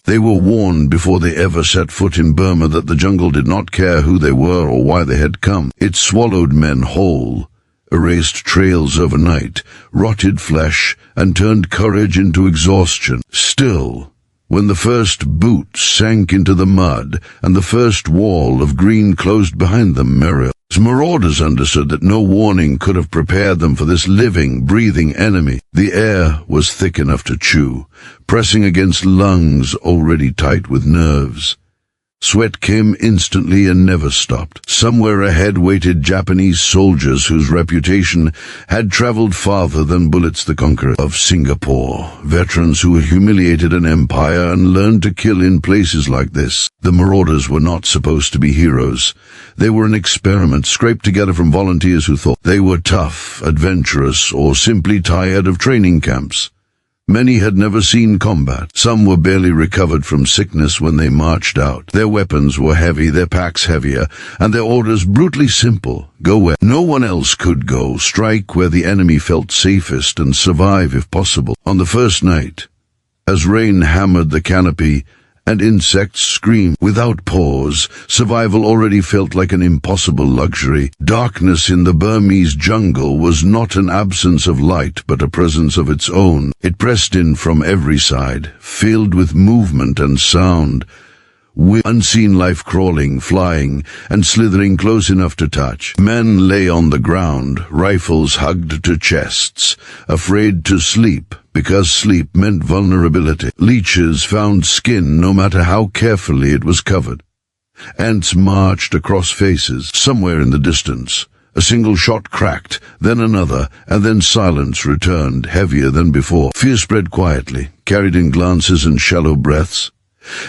They were warned before they ever set foot in Burma that the jungle did not care who they were or why they had come. It swallowed men whole, erased trails overnight, rotted flesh, and turned courage into exhaustion. Still, when the first boot sank into the mud and the first wall of green closed behind them, Merrill, Marauders understood that no warning could have prepared them for this living, breathing enemy. The air was thick enough to chew, pressing against lungs already tight with nerves. Sweat came instantly and never stopped. Somewhere ahead waited Japanese soldiers whose reputation had traveled farther than bullets. The Conquerors of Singapore, veterans who humiliated an empire and learned to kill in places like this. The Marauders were not supposed to be heroes. They were an experiment scraped together from volunteers who thought they were tough, adventurous, or simply tired of training camps. Many had never seen combat. Some were barely recovered from sickness when they marched out. Their weapons were heavy, their packs heavier, and their orders brutally simple. Go where no one else could go, strike where the enemy felt safest, and survive if possible. On the first night, as rain hammered the canopy and insects screamed without pause, survival already felt like an impossible luxury. Darkness in the Burmese jungle was not an absence of light, but a presence of its own. It pressed in from every side, filled with movement and sound, with unseen life crawling, flying, and slithering close enough to touch. Men lay on the ground, rifles hugged to chests, afraid to sleep, because sleep meant vulnerability. Leeches found skin no matter how carefully it was covered. Ants marched across faces. Somewhere in the distance, a single shot cracked, then another, and then silence returned, heavier than before. Fear spread quietly, carried in glances and shallow breaths.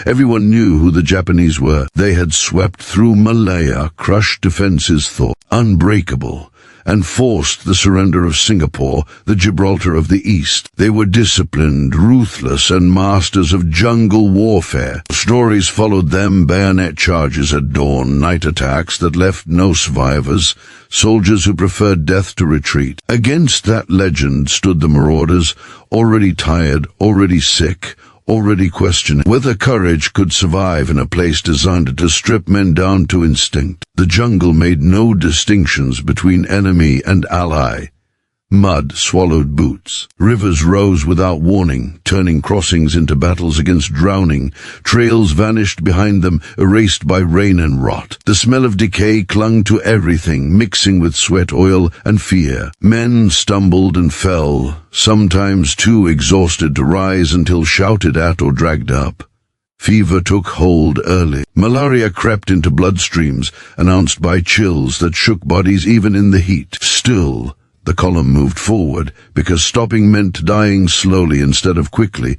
Everyone knew who the Japanese were. They had swept through Malaya, crushed defenses thought unbreakable, and forced the surrender of Singapore, the Gibraltar of the East. They were disciplined, ruthless, and masters of jungle warfare. Stories followed them: bayonet charges at dawn, night attacks that left no survivors, soldiers who preferred death to retreat. Against that legend stood the Marauders, already tired, already sick, already questioning whether courage could survive in a place designed to strip men down to instinct. The jungle made no distinctions between enemy and ally. Mud swallowed boots. Rivers rose without warning, turning crossings into battles against drowning. Trails vanished behind them, erased by rain and rot. The smell of decay clung to everything, mixing with sweat, oil, and fear. Men stumbled and fell, sometimes too exhausted to rise until shouted at or dragged up. Fever took hold early. Malaria crept into bloodstreams, announced by chills that shook bodies even in the heat. Still, the column moved forward, because stopping meant dying slowly instead of quickly.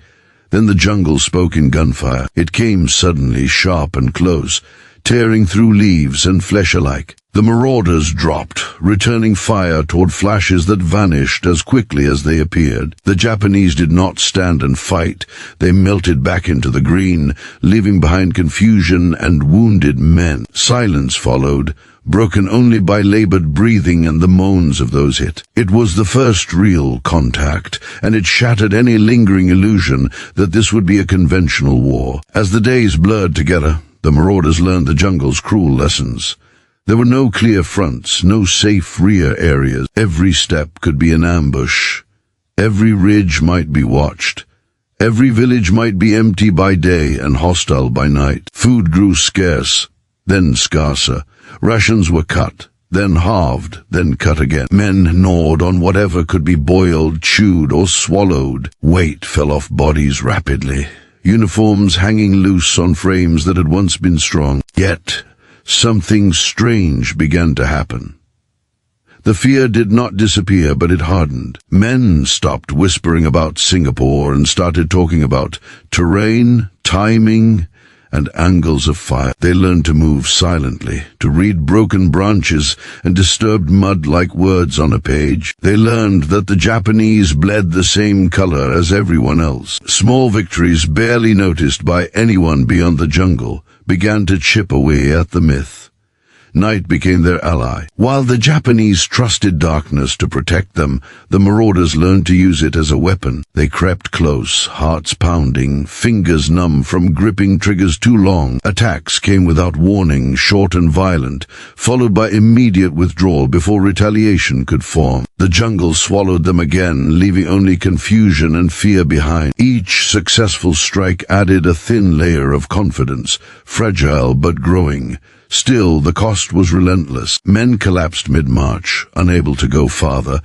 Then the jungle spoke in gunfire. It came suddenly, sharp and close, tearing through leaves and flesh alike. The Marauders dropped, returning fire toward flashes that vanished as quickly as they appeared. The Japanese did not stand and fight. They melted back into the green, leaving behind confusion and wounded men. Silence followed, broken only by labored breathing and the moans of those hit. It was the first real contact, and it shattered any lingering illusion that this would be a conventional war. As the days blurred together, the Marauders learned the jungle's cruel lessons. There were no clear fronts, no safe rear areas. Every step could be an ambush. Every ridge might be watched. Every village might be empty by day and hostile by night. Food grew scarce, then scarcer. Rations were cut, then halved, then cut again. Men gnawed on whatever could be boiled, chewed, or swallowed. Weight fell off bodies rapidly, uniforms hanging loose on frames that had once been strong. Yet, something strange began to happen. The fear did not disappear, but it hardened. Men stopped whispering about Singapore and started talking about terrain, timing, and angles of fire. They learned to move silently, to read broken branches and disturbed mud like words on a page. They learned that the Japanese bled the same color as everyone else. Small victories, barely noticed by anyone beyond the jungle, began to chip away at the myth. Night became their ally. While the Japanese trusted darkness to protect them, the Marauders learned to use it as a weapon. They crept close, hearts pounding, fingers numb from gripping triggers too long. Attacks came without warning, short and violent, followed by immediate withdrawal before retaliation could form. The jungle swallowed them again, leaving only confusion and fear behind. Each successful strike added a thin layer of confidence, fragile but growing. Still, the cost was relentless. Men collapsed mid-march, unable to go farther.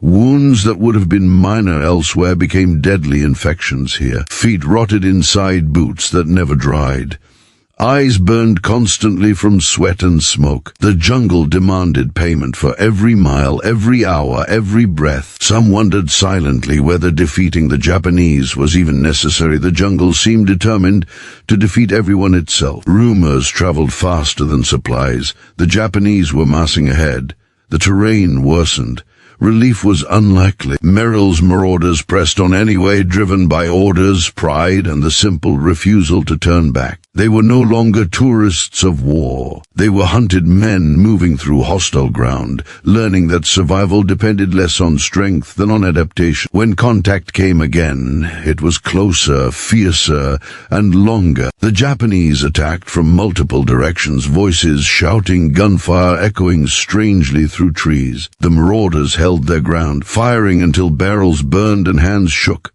Wounds that would have been minor elsewhere became deadly infections here. Feet rotted inside boots that never dried. Eyes burned constantly from sweat and smoke. The jungle demanded payment for every mile, every hour, every breath. Some wondered silently whether defeating the Japanese was even necessary. The jungle seemed determined to defeat everyone itself. Rumors traveled faster than supplies. The Japanese were massing ahead. The terrain worsened. Relief was unlikely. Merrill's Marauders pressed on anyway, driven by orders, pride, and the simple refusal to turn back. They were no longer tourists of war. They were hunted men moving through hostile ground, learning that survival depended less on strength than on adaptation. When contact came again, it was closer, fiercer, and longer. The Japanese attacked from multiple directions, voices shouting, gunfire echoing strangely through trees. The Marauders held their ground, firing until barrels burned and hands shook.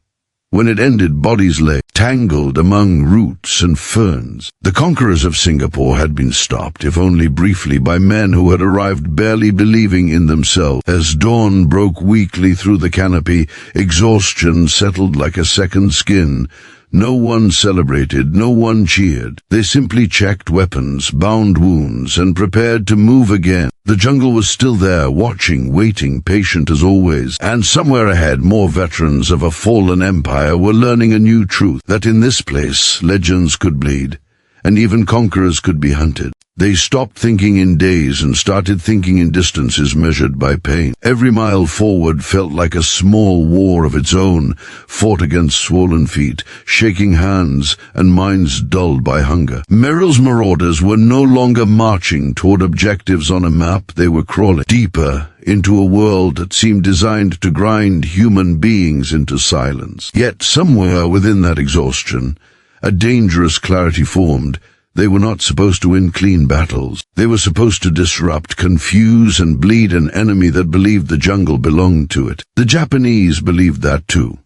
When it ended, bodies lay, tangled among roots and ferns. The Conquerors of Singapore had been stopped, if only briefly, by men who had arrived barely believing in themselves. As dawn broke weakly through the canopy, exhaustion settled like a second skin. No one celebrated, no one cheered. They simply checked weapons, bound wounds, and prepared to move again. The jungle was still there, watching, waiting, patient as always. And somewhere ahead, more veterans of a fallen empire were learning a new truth, that in this place, legends could bleed, and even conquerors could be hunted. They stopped thinking in days and started thinking in distances measured by pain. Every mile forward felt like a small war of its own, fought against swollen feet, shaking hands, and minds dulled by hunger. Merrill's Marauders were no longer marching toward objectives on a map. They were crawling deeper into a world that seemed designed to grind human beings into silence. Yet somewhere within that exhaustion, a dangerous clarity formed. They were not supposed to win clean battles. They were supposed to disrupt, confuse, and bleed an enemy that believed the jungle belonged to it. The Japanese believed that too.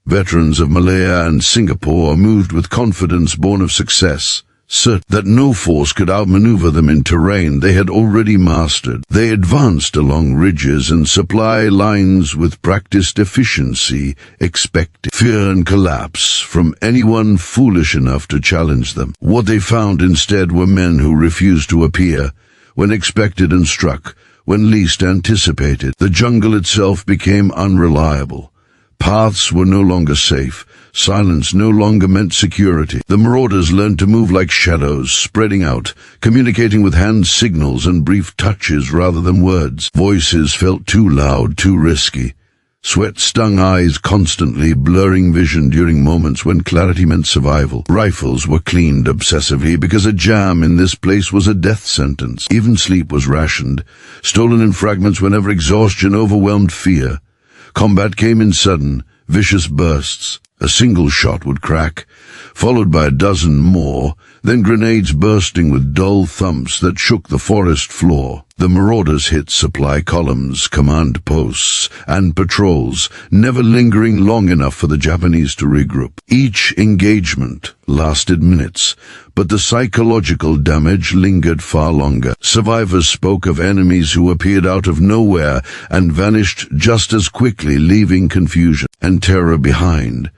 Veterans of Malaya and Singapore moved with confidence born of success, certain that no force could outmaneuver them in terrain they had already mastered. They advanced along ridges and supply lines with practiced efficiency, expecting fear and collapse from anyone foolish enough to challenge them. What they found instead were men who refused to appear when expected and struck when least anticipated. The jungle itself became unreliable. Paths were no longer safe. Silence no longer meant security. The Marauders learned to move like shadows, spreading out, communicating with hand signals and brief touches rather than words. Voices felt too loud, too risky. Sweat stung eyes constantly, blurring vision during moments when clarity meant survival. Rifles were cleaned obsessively because a jam in this place was a death sentence. Even sleep was rationed, stolen in fragments whenever exhaustion overwhelmed fear. Combat came in sudden, vicious bursts. A single shot would crack, followed by a dozen more, then grenades bursting with dull thumps that shook the forest floor. The Marauders hit supply columns, command posts, and patrols, never lingering long enough for the Japanese to regroup. Each engagement lasted minutes, but the psychological damage lingered far longer. Survivors spoke of enemies who appeared out of nowhere and vanished just as quickly, leaving confusion and terror behind.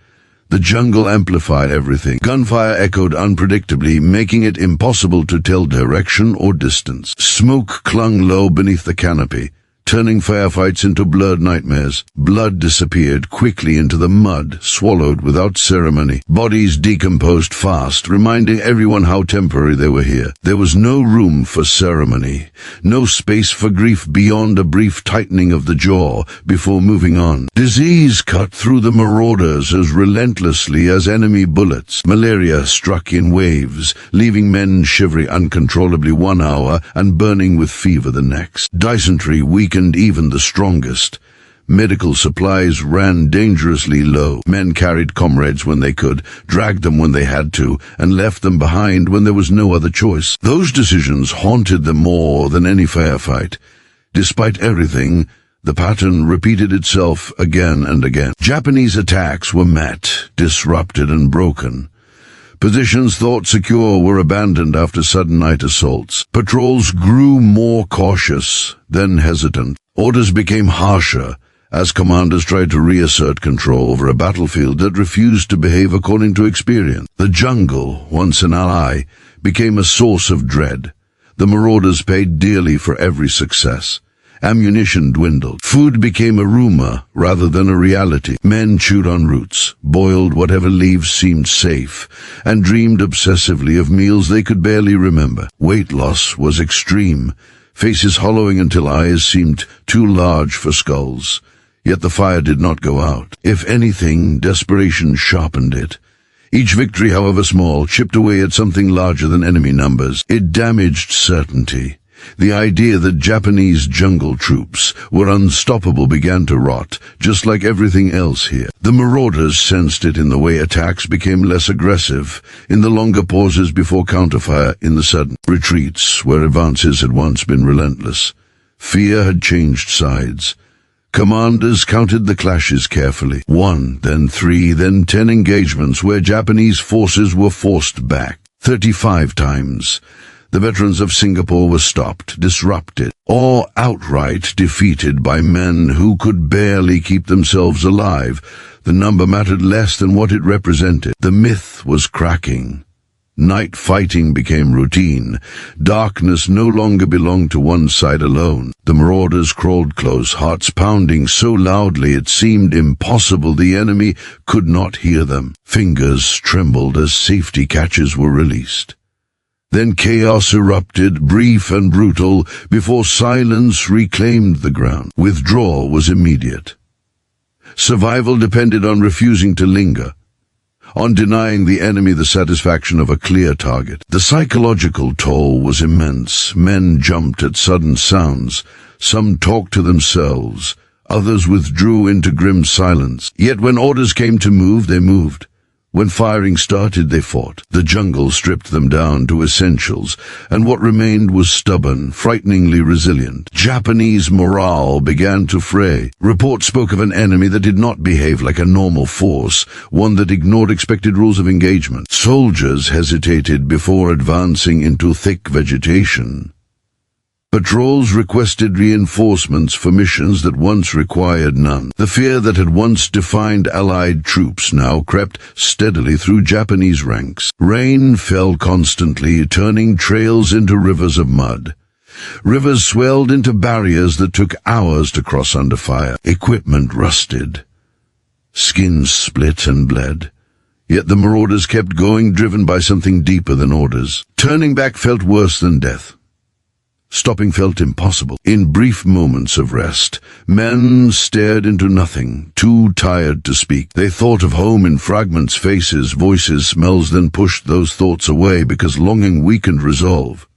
The jungle amplified everything. Gunfire echoed unpredictably, making it impossible to tell direction or distance. Smoke clung low beneath the canopy, turning firefights into blurred nightmares. Blood disappeared quickly into the mud, swallowed without ceremony. Bodies decomposed fast, reminding everyone how temporary they were here. There was no room for ceremony, no space for grief beyond a brief tightening of the jaw before moving on. Disease cut through the Marauders as relentlessly as enemy bullets. Malaria struck in waves, leaving men shivering uncontrollably 1 hour and burning with fever the next. Dysentery weakened even the strongest. Medical supplies ran dangerously low. Men carried comrades when they could, dragged them when they had to, and left them behind when there was no other choice. Those decisions haunted them more than any firefight. Despite everything, the pattern repeated itself again and again. Japanese attacks were met, disrupted, and broken. Positions thought secure were abandoned after sudden night assaults. Patrols grew more cautious, then hesitant. Orders became harsher as commanders tried to reassert control over a battlefield that refused to behave according to experience. The jungle, once an ally, became a source of dread. The Marauders paid dearly for every success. Ammunition dwindled. Food became a rumor rather than a reality. Men chewed on roots, boiled whatever leaves seemed safe, and dreamed obsessively of meals they could barely remember. Weight loss was extreme, faces hollowing until eyes seemed too large for skulls. Yet the fire did not go out. If anything, desperation sharpened it. Each victory, however small, chipped away at something larger than enemy numbers. It damaged certainty. The idea that Japanese jungle troops were unstoppable began to rot, just like everything else here. The Marauders sensed it in the way attacks became less aggressive, in the longer pauses before counterfire, in the sudden retreats where advances had once been relentless. Fear had changed sides. Commanders counted the clashes carefully. 1, then 3, then 10 engagements where Japanese forces were forced back. 35 times. The veterans of Singapore were stopped, disrupted, or outright defeated by men who could barely keep themselves alive. The number mattered less than what it represented. The myth was cracking. Night fighting became routine. Darkness no longer belonged to one side alone. The Marauders crawled close, hearts pounding so loudly it seemed impossible the enemy could not hear them. Fingers trembled as safety catches were released. Then chaos erupted, brief and brutal, before silence reclaimed the ground. Withdrawal was immediate. Survival depended on refusing to linger, on denying the enemy the satisfaction of a clear target. The psychological toll was immense. Men jumped at sudden sounds. Some talked to themselves. Others withdrew into grim silence. Yet when orders came to move, they moved. When firing started, they fought. The jungle stripped them down to essentials, and what remained was stubborn, frighteningly resilient. Japanese morale began to fray. Reports spoke of an enemy that did not behave like a normal force, one that ignored expected rules of engagement. Soldiers hesitated before advancing into thick vegetation. Patrols requested reinforcements for missions that once required none. The fear that had once defined Allied troops now crept steadily through Japanese ranks. Rain fell constantly, turning trails into rivers of mud. Rivers swelled into barriers that took hours to cross under fire. Equipment rusted. Skins split and bled. Yet the Marauders kept going, driven by something deeper than orders. Turning back felt worse than death. Stopping felt impossible. In brief moments of rest, men stared into nothing, too tired to speak. They thought of home in fragments, faces, voices, smells, then pushed those thoughts away because longing weakened resolve.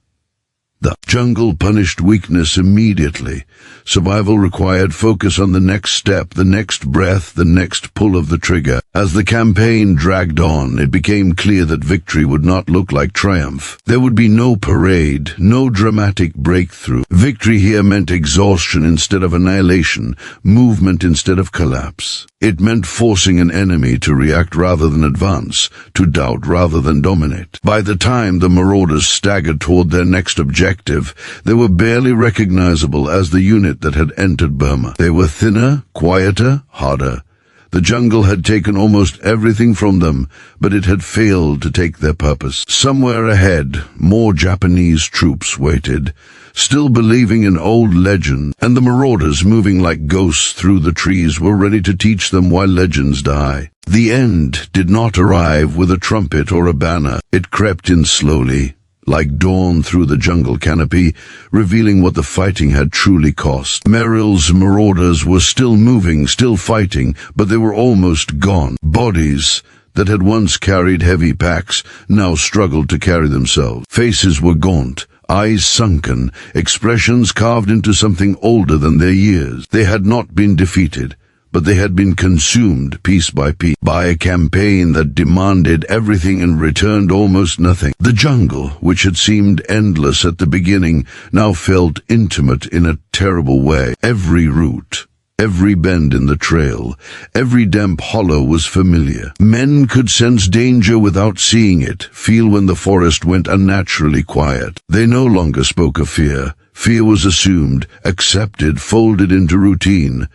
The jungle punished weakness immediately. Survival required focus on the next step, the next breath, the next pull of the trigger. As the campaign dragged on, it became clear that victory would not look like triumph. There would be no parade, no dramatic breakthrough. Victory here meant exhaustion instead of annihilation, movement instead of collapse. It meant forcing an enemy to react rather than advance, to doubt rather than dominate. By the time the Marauders staggered toward their next objective, they were barely recognizable as the unit that had entered Burma. They were thinner, quieter, harder. The jungle had taken almost everything from them, but it had failed to take their purpose. Somewhere ahead, more Japanese troops waited. still believing in old legend, and the Marauders, moving like ghosts through the trees, were ready to teach them why legends die. The end did not arrive with a trumpet or a banner. It crept in slowly, like dawn through the jungle canopy, revealing what the fighting had truly cost. Merrill's Marauders were still moving, still fighting, but they were almost gone. Bodies that had once carried heavy packs now struggled to carry themselves. Faces were gaunt, eyes sunken, expressions carved into something older than their years. They had not been defeated, but they had been consumed piece by piece by a campaign that demanded everything and returned almost nothing. The jungle, which had seemed endless at the beginning, now felt intimate in a terrible way. Every route, every bend in the trail, every damp hollow was familiar. Men could sense danger without seeing it, feel when the forest went unnaturally quiet. They no longer spoke of fear. Fear was assumed, accepted, folded into routine.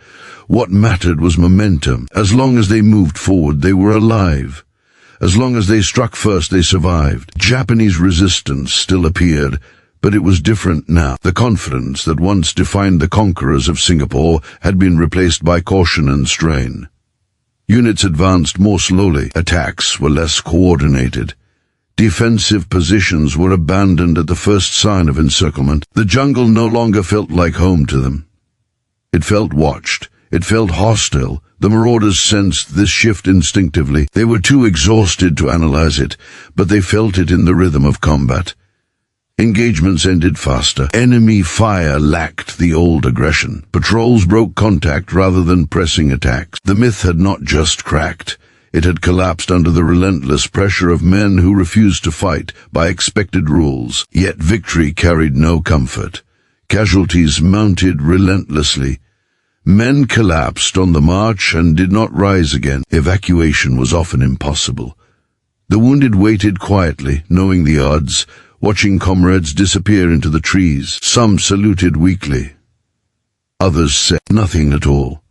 What mattered was momentum. As long as they moved forward, they were alive. As long as they struck first, they survived. Japanese resistance still appeared, but it was different now. The confidence that once defined the Conquerors of Singapore had been replaced by caution and strain. Units advanced more slowly. Attacks were less coordinated. Defensive positions were abandoned at the first sign of encirclement. The jungle no longer felt like home to them. It felt watched. It felt hostile. The Marauders sensed this shift instinctively. They were too exhausted to analyze it, but they felt it in the rhythm of combat. Engagements ended faster. Enemy fire lacked the old aggression. Patrols broke contact rather than pressing attacks. The myth had not just cracked. It had collapsed under the relentless pressure of men who refused to fight by expected rules. Yet victory carried no comfort. Casualties mounted relentlessly. Men collapsed on the march and did not rise again. Evacuation was often impossible. The wounded waited quietly, knowing the odds, watching comrades disappear into the trees. Some saluted weakly. Others said nothing at all.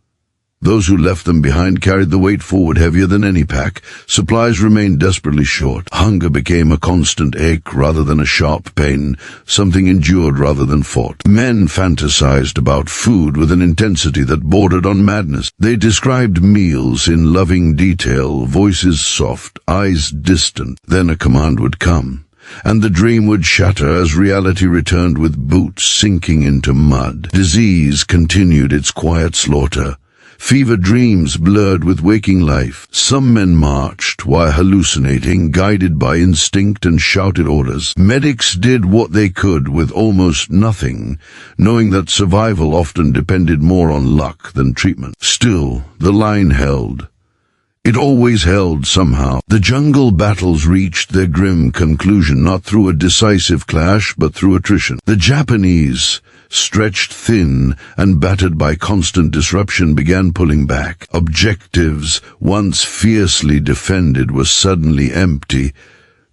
Those who left them behind carried the weight forward heavier than any pack. Supplies remained desperately short. Hunger became a constant ache rather than a sharp pain, something endured rather than fought. Men fantasized about food with an intensity that bordered on madness. They described meals in loving detail, voices soft, eyes distant. Then a command would come, and the dream would shatter as reality returned with boots sinking into mud. Disease continued its quiet slaughter. Fever dreams blurred with waking life. Some men marched while hallucinating, guided by instinct and shouted orders. Medics did what they could with almost nothing, knowing that survival often depended more on luck than treatment. Still, the line held. It always held somehow. The jungle battles reached their grim conclusion, not through a decisive clash, but through attrition. The Japanese, stretched thin and battered by constant disruption, began pulling back. Objectives, once fiercely defended, were suddenly empty.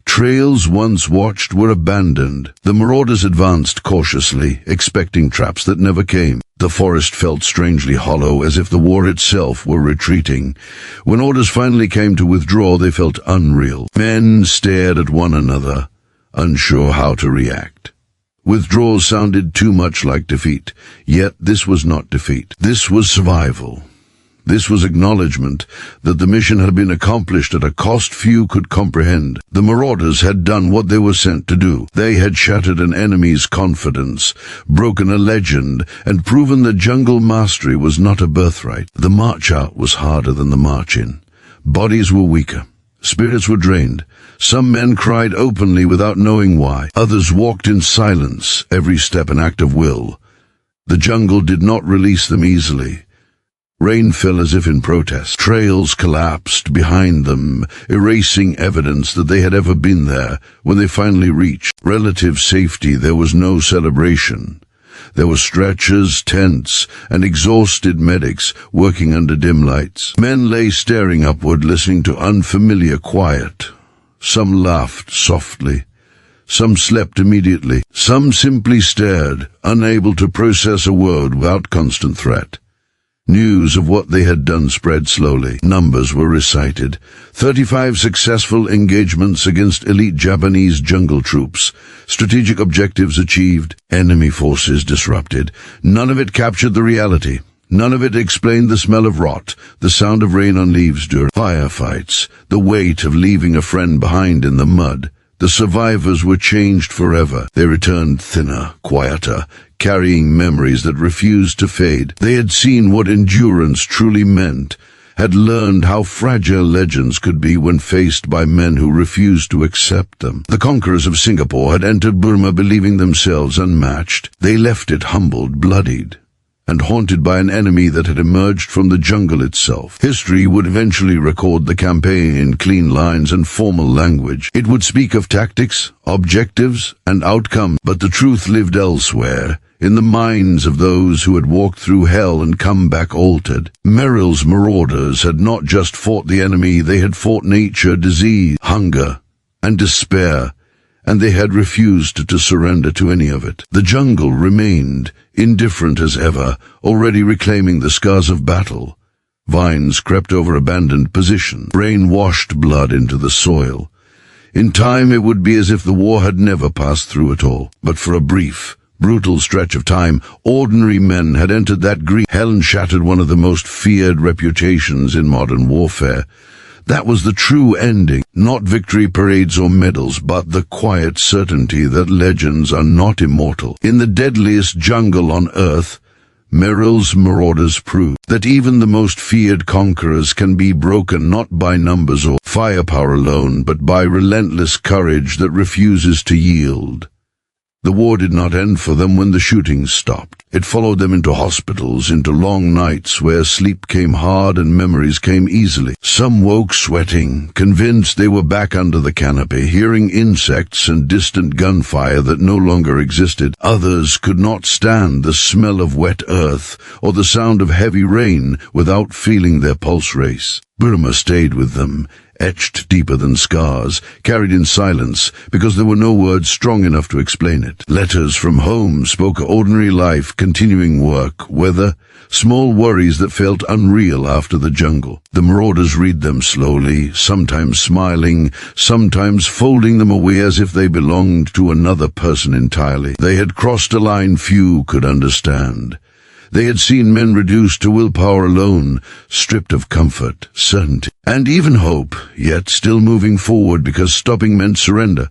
Trails once watched were abandoned. The Marauders advanced cautiously, expecting traps that never came. The forest felt strangely hollow, as if the war itself were retreating. When orders finally came to withdraw, they felt unreal. Men stared at one another, unsure how to react. Withdrawal sounded too much like defeat, yet this was not defeat. This was survival. This was acknowledgement that the mission had been accomplished at a cost few could comprehend. The Marauders had done what they were sent to do. They had shattered an enemy's confidence, broken a legend, and proven that jungle mastery was not a birthright. The march out was harder than the march in. Bodies were weaker. Spirits were drained. Some men cried openly without knowing why. Others walked in silence, every step an act of will. The jungle did not release them easily. Rain fell as if in protest. Trails collapsed behind them, erasing evidence that they had ever been there. When they finally reached relative safety, there was no celebration. There were stretchers, tents, and exhausted medics working under dim lights. Men lay staring upward, listening to unfamiliar quiet. Some laughed softly. Some slept immediately. Some simply stared, unable to process a word without constant threat. News of what they had done spread slowly. Numbers were recited. 35 successful engagements against elite Japanese jungle troops. Strategic objectives achieved. Enemy forces disrupted. None of it captured the reality. None of it explained the smell of rot, the sound of rain on leaves during firefights, the weight of leaving a friend behind in the mud. The survivors were changed forever. They returned thinner, quieter, carrying memories that refused to fade. They had seen what endurance truly meant, had learned how fragile legends could be when faced by men who refused to accept them. The Conquerors of Singapore had entered Burma believing themselves unmatched. They left it humbled, bloodied, and haunted by an enemy that had emerged from the jungle itself. History would eventually record the campaign in clean lines and formal language. It would speak of tactics, objectives, and outcomes, but the truth lived elsewhere, in the minds of those who had walked through hell and come back altered. Merrill's Marauders had not just fought the enemy, they had fought nature, disease, hunger, and despair, and they had refused to surrender to any of it. The jungle remained, indifferent as ever, already reclaiming the scars of battle. Vines crept over abandoned positions. Rain washed blood into the soil. In time it would be as if the war had never passed through at all. But for a brief, brutal stretch of time, ordinary men had entered that green hell and shattered one of the most feared reputations in modern warfare. That was the true ending, not victory parades or medals, but the quiet certainty that legends are not immortal. In the deadliest jungle on earth, Merrill's Marauders proved that even the most feared conquerors can be broken not by numbers or firepower alone, but by relentless courage that refuses to yield. The war did not end for them when the shooting stopped. It followed them into hospitals, into long nights where sleep came hard and memories came easily. Some woke sweating, convinced they were back under the canopy, hearing insects and distant gunfire that no longer existed. Others could not stand the smell of wet earth or the sound of heavy rain without feeling their pulse race. Burma stayed with them, etched deeper than scars, carried in silence, because there were no words strong enough to explain it. Letters from home spoke ordinary life, continuing work, weather, small worries that felt unreal after the jungle. The Marauders read them slowly, sometimes smiling, sometimes folding them away as if they belonged to another person entirely. They had crossed a line few could understand. They had seen men reduced to willpower alone, stripped of comfort, certainty, and even hope, yet still moving forward because stopping meant surrender.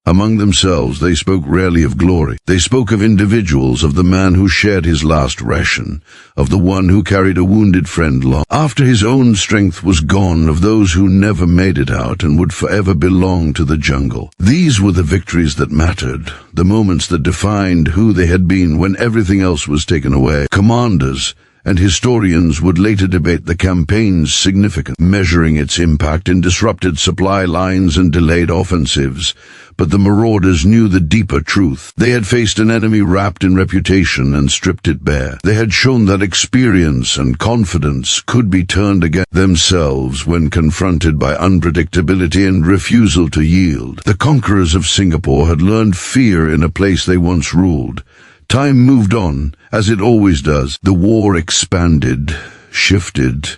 Among themselves, they spoke rarely of glory. They spoke of individuals, of the man who shared his last ration, of the one who carried a wounded friend long after his own strength was gone, of those who never made it out and would forever belong to the jungle. These were the victories that mattered, the moments that defined who they had been when everything else was taken away. Commanders and historians would later debate the campaign's significance, measuring its impact in disrupted supply lines and delayed offensives. But the Marauders knew the deeper truth. They had faced an enemy wrapped in reputation and stripped it bare. They had shown that experience and confidence could be turned against themselves when confronted by unpredictability and refusal to yield. The Conquerors of Singapore had learned fear in a place they once ruled. Time moved on, as it always does. The war expanded, shifted,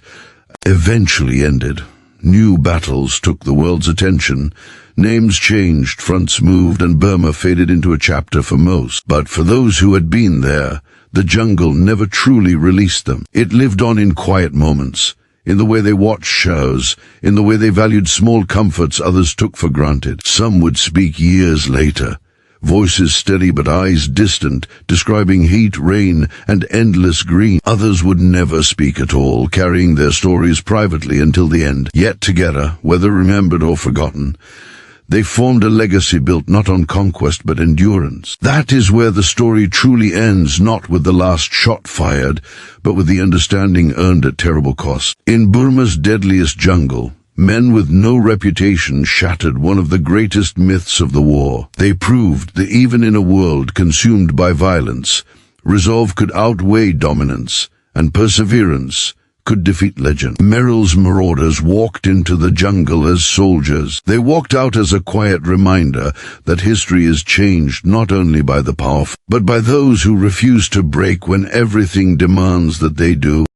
eventually ended. New battles took the world's attention. Names changed, fronts moved, and Burma faded into a chapter for most. But for those who had been there, the jungle never truly released them. It lived on in quiet moments, in the way they watched shows, in the way they valued small comforts others took for granted. Some would speak years later, voices steady but eyes distant, describing heat, rain, and endless green. Others would never speak at all, carrying their stories privately until the end. Yet together, whether remembered or forgotten, they formed a legacy built not on conquest but endurance. That is where the story truly ends, not with the last shot fired, but with the understanding earned at terrible cost. In Burma's deadliest jungle, men with no reputation shattered one of the greatest myths of the war. They proved that even in a world consumed by violence, resolve could outweigh dominance, and perseverance could defeat legend. Merrill's Marauders walked into the jungle as soldiers. They walked out as a quiet reminder that history is changed not only by the powerful, but by those who refuse to break when everything demands that they do.